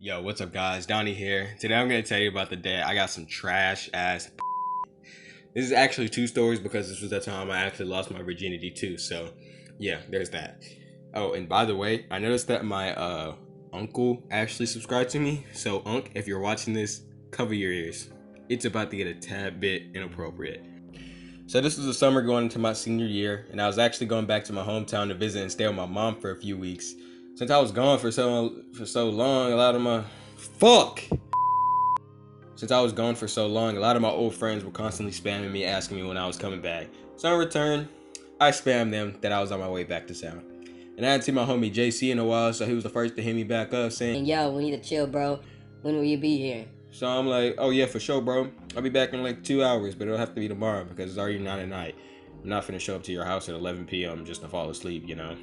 Yo, what's up, guys? Donny here. Today I'm going to tell you about the day I got some trash ass. This is actually two stories because this was the time I actually lost my virginity too. So, yeah, there's that. Oh, and by the way, I noticed that my uncle actually subscribed to me. So, Unc, if you're watching this, cover your ears. It's about to get a tad bit inappropriate. So this was the summer going into my senior year, and I was actually going back to my hometown to visit and stay with my mom for a few weeks. Since I was gone for so long, a lot of my fuck. Since I was gone for so long, a lot of my old friends were constantly spamming me, asking me when I was coming back. So in return, I spammed them that I was on my way back to town. And I hadn't seen my homie JC in a while, so he was the first to hit me back up saying, Yo, we need to chill, bro. When will you be here? So I'm like, oh yeah, for sure, bro. I'll be back in like 2 hours, but it'll have to be tomorrow because it's already 9 at night. I'm not finna show up to your house at 11 p.m. just to fall asleep, you know?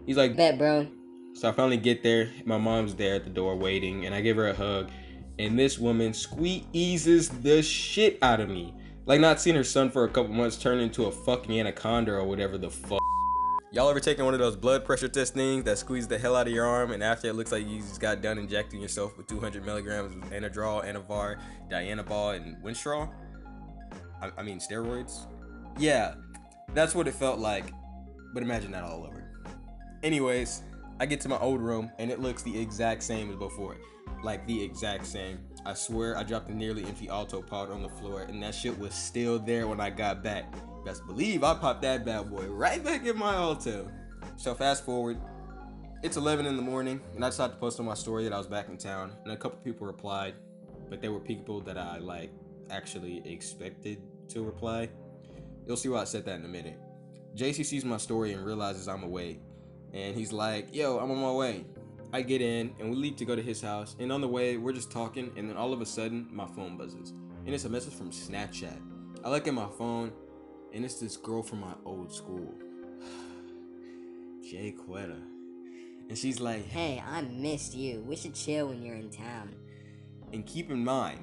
He's like, Bet, bro. So I finally get there. My mom's there at the door waiting, and I give her a hug. And this woman squeezes the shit out of me. Like not seeing her son for a couple months turn into a fucking anaconda or whatever the fuck. Y'all ever taken one of those blood pressure test things that squeeze the hell out of your arm, and after it looks like you just got done injecting yourself with 200 milligrams of Anadrol, Anavar, Dianabol, and Winstrol? I mean steroids? Yeah, that's what it felt like, but imagine that all over. Anyways, I get to my old room, and it looks the exact same as before. Like the exact same. I swear I dropped a nearly empty Alto pod on the floor, and that shit was still there when I got back. Best believe I popped that bad boy right back in my Alto. So fast forward, it's 11 in the morning, and I decided to post on my story that I was back in town, and a couple people replied, but they were people that I actually expected to reply. You'll see why I said that in a minute. JC sees my story and realizes I'm awake, and he's like, yo, I'm on my way. I get in, and we leave to go to his house, and on the way, we're just talking, and then all of a sudden, my phone buzzes, and it's a message from Snapchat. I look at my phone, and it's this girl from my old school, Jay Quetta, and she's like, Hey, I missed you. We should chill when you're in town. And keep in mind,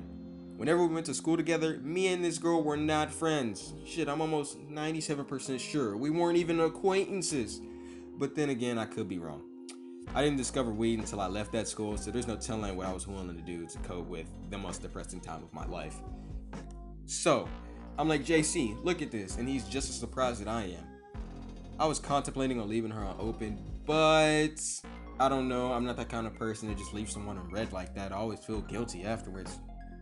whenever we went to school together, me and this girl were not friends. Shit, I'm almost 97% sure we weren't even acquaintances. But then again, I could be wrong. I didn't discover weed until I left that school, so there's no telling what I was willing to do to cope with the most depressing time of my life. So, I'm like, JC, look at this, and he's just as surprised that I am. I was contemplating on leaving her unopened, but I don't know, I'm not that kind of person to just leave someone on red like that. I always feel guilty afterwards.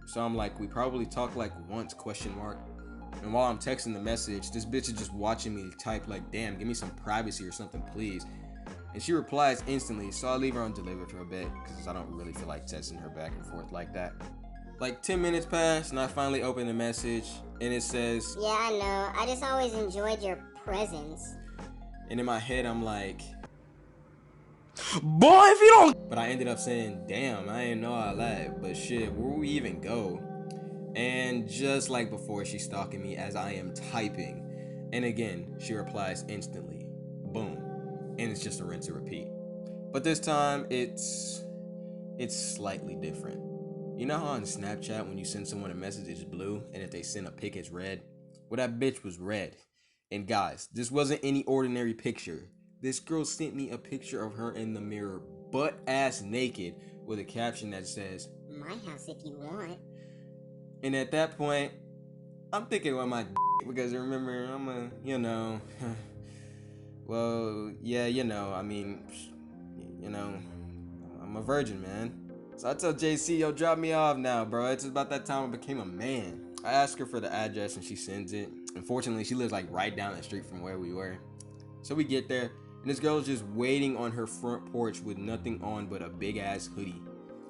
So I'm like, we probably talk like once, ? And while I'm texting the message, this bitch is just watching me type like, damn, give me some privacy or something, please. And she replies instantly, so I leave her undelivered for a bit, because I don't really feel like texting her back and forth like that. Like 10 minutes pass, and I finally open the message, and it says, Yeah, I know. I just always enjoyed your presence. And in my head, I'm like, boy, if you don't. But I ended up saying, damn, I didn't know all that, but shit, where we even go? And just like before, she's stalking me as I am typing. And again, she replies instantly. Boom. And it's just a rinse and repeat. But this time, it's slightly different. You know how on Snapchat, when you send someone a message, it's blue, and if they send a pic, it's red? Well, that bitch was red. And guys, this wasn't any ordinary picture. This girl sent me a picture of her in the mirror, butt-ass naked, with a caption that says, My house if you want. And at that point, I'm thinking about my because remember, I'm a, well, yeah, I mean, I'm a virgin, man. So I tell JC, yo, drop me off now, bro. It's about that time I became a man. I ask her for the address and she sends it. Unfortunately, she lives like right down the street from where we were. So we get there, and this girl is just waiting on her front porch with nothing on but a big ass hoodie.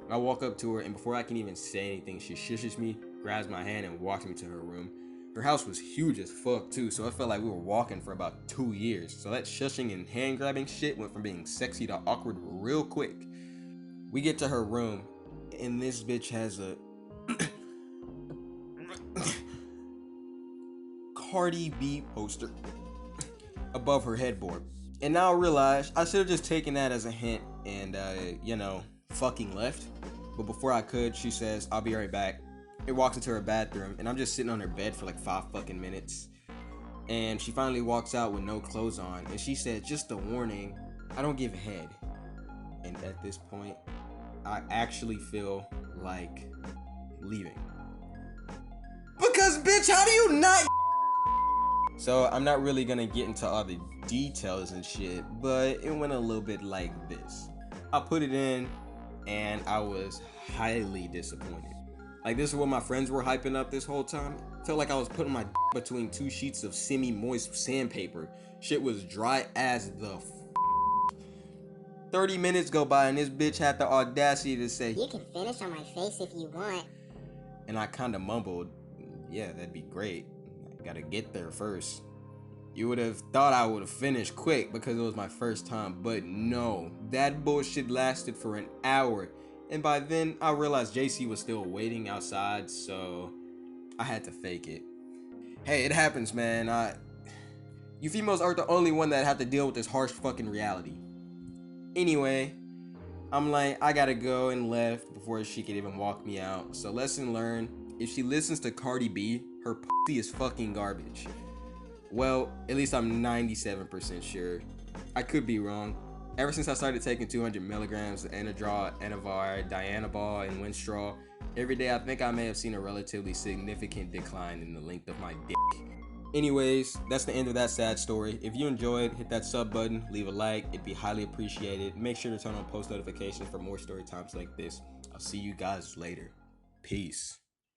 I walk up to her, and before I can even say anything, she shushes me, grabs my hand, and walks me to her room. Her house was huge as fuck too, so I felt like we were walking for about 2 years. So that shushing and hand grabbing shit went from being sexy to awkward real quick. We get to her room, and this bitch has a Cardi B poster above her headboard. And now I realize I should have just taken that as a hint and, fucking left. But before I could, she says, I'll be right back. It walks into her bathroom, and I'm just sitting on her bed for like 5 fucking minutes. And she finally walks out with no clothes on, and she said, just a warning, I don't give head. And at this point, I actually feel like leaving. Because, bitch, how do you not? So I'm not really gonna get into all the details and shit, but it went a little bit like this. I put it in and I was highly disappointed. Like, this is what my friends were hyping up this whole time. Felt like I was putting my between two sheets of semi-moist sandpaper. Shit was dry as the 30 minutes go by and this bitch had the audacity to say, You can finish on my face if you want. and I kinda mumbled, yeah, that'd be great. I gotta get there first. You would have thought I would have finished quick because it was my first time, but no, that bullshit lasted for an hour. And by then, I realized JC was still waiting outside, so I had to fake it. Hey, it happens, man. You females aren't the only one that have to deal with this harsh fucking reality. Anyway, I'm like, I gotta go, and left before she could even walk me out. So lesson learned, if she listens to Cardi B, her pussy is fucking garbage. Well, at least I'm 97% sure. I could be wrong. Ever since I started taking 200 milligrams of Anadrol, Anavar, Dianabol, and Winstrol, every day I think I may have seen a relatively significant decline in the length of my dick. Anyways, that's the end of that sad story. If you enjoyed, hit that sub button, leave a like, it'd be highly appreciated. Make sure to turn on post notifications for more story times like this. I'll see you guys later. Peace.